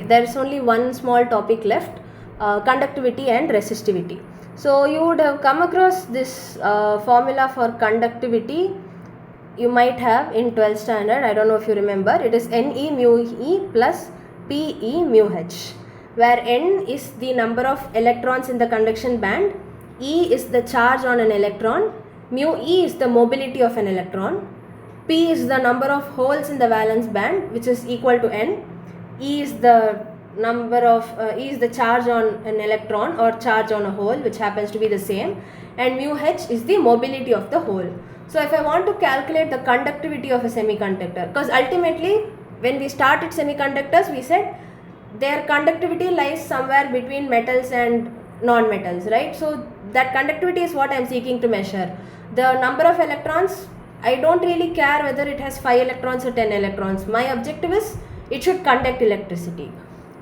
there is only one small topic left, conductivity and resistivity. So you would have come across this formula for conductivity. You might have in 12th standard, I don't know if you remember. It is Ne mu E plus Pe mu H, where N is the number of electrons in the conduction band, E is the charge on an electron, mu E is the mobility of an electron, P is the number of holes in the valence band, which is equal to N, E is the number of E is the charge on an electron or charge on a hole, which happens to be the same, and mu H is the mobility of the hole. So if I want to calculate the conductivity of a semiconductor, because ultimately when we started semiconductors, we said their conductivity lies somewhere between metals and non-metals, right? So that conductivity is what I am seeking to measure. The number of electrons, I don't really care whether it has 5 electrons or 10 electrons. My objective is it should conduct electricity.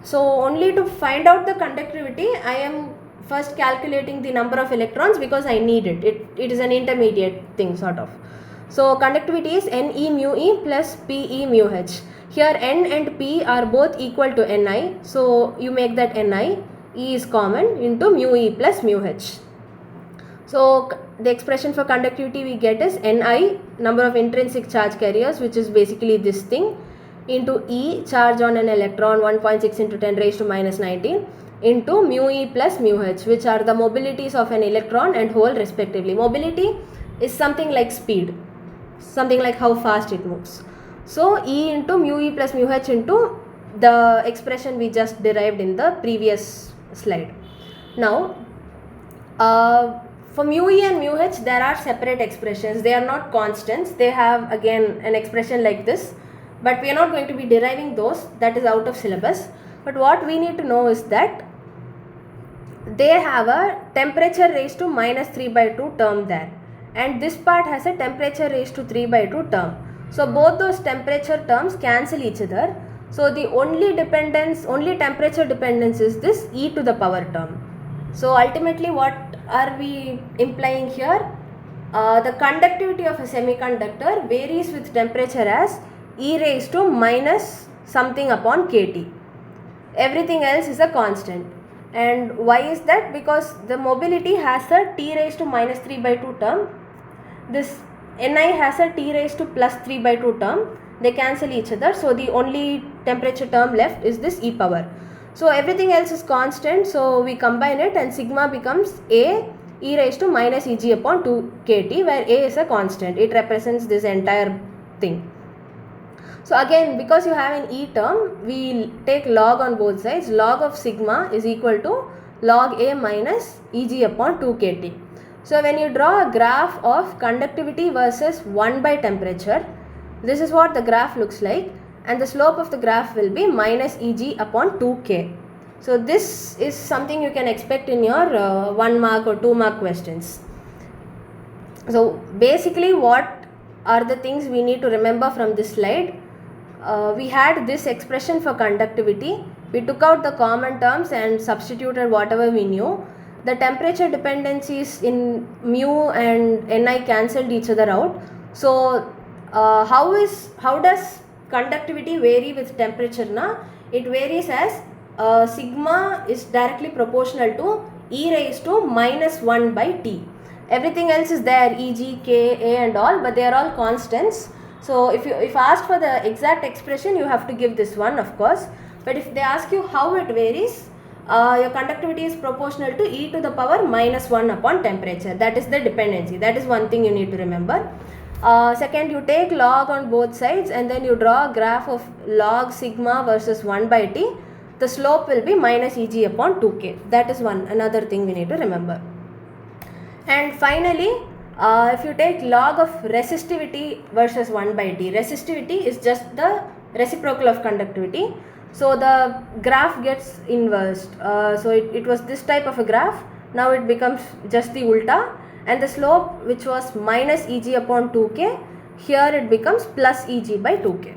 So only to find out the conductivity, I am first calculating the number of electrons because I need it. It is an intermediate thing sort of. So conductivity is Ne mu E plus Pe mu H. Here N and P are both equal to Ni. So you make that Ni. E is common into mu E plus mu H. So the expression for conductivity we get is Ni, number of intrinsic charge carriers, which is basically this thing, into E, charge on an electron, 1.6 into 10 raised to minus 19, into mu E plus mu H, which are the mobilities of an electron and hole respectively. Mobility is something like speed, something like how fast it moves. So E into mu E plus mu H into the expression we just derived in the previous slide. Now for mu E and mu H, there are separate expressions. They are not constants. They have again an expression like this, but we are not going to be deriving those. That is out of syllabus. But what we need to know is that they have a temperature raised to minus 3/2 term there, and this part has a temperature raised to 3/2 term. So both those temperature terms cancel each other. So the only temperature dependence is this e to the power term. So ultimately what are we implying here? The conductivity of a semiconductor varies with temperature as e raised to minus something upon kT. Everything else is a constant. And why is that? Because the mobility has a t raised to minus 3/2 term. This Ni has a t raised to plus 3/2 term. They cancel each other. So the only temperature term left is this e power. So everything else is constant. So we combine it and sigma becomes a e raised to minus Eg upon 2 kT, where a is a constant. It represents this entire thing. So again, because you have an e term, we take log on both sides. Log of sigma is equal to log a minus Eg upon 2 kT. So when you draw a graph of conductivity versus 1 by temperature, this is what the graph looks like, and the slope of the graph will be minus Eg upon 2k. So this is something you can expect in your 1 mark or 2 mark questions. So basically what are the things we need to remember from this slide? We had this expression for conductivity. We took out the common terms and substituted whatever we knew. The temperature dependencies in mu and Ni cancelled each other out. So how does conductivity vary with temperature? It varies as sigma is directly proportional to e raised to minus 1 by t. Everything else is there, e.g., k, a and all, but they are all constants. So if asked for the exact expression, you have to give this one, of course. But if they ask you how it varies, your conductivity is proportional to e to the power minus 1 upon temperature. That is the dependency. That is one thing you need to remember. Second, you take log on both sides and then you draw a graph of log sigma versus 1 by t. The slope will be minus Eg upon 2k. That is another thing we need to remember. And finally, if you take log of resistivity versus 1 by t, resistivity is just the reciprocal of conductivity. So the graph gets inversed. So it was this type of a graph. Now it becomes just the ulta, and the slope, which was minus Eg upon 2k, here it becomes plus Eg by 2k.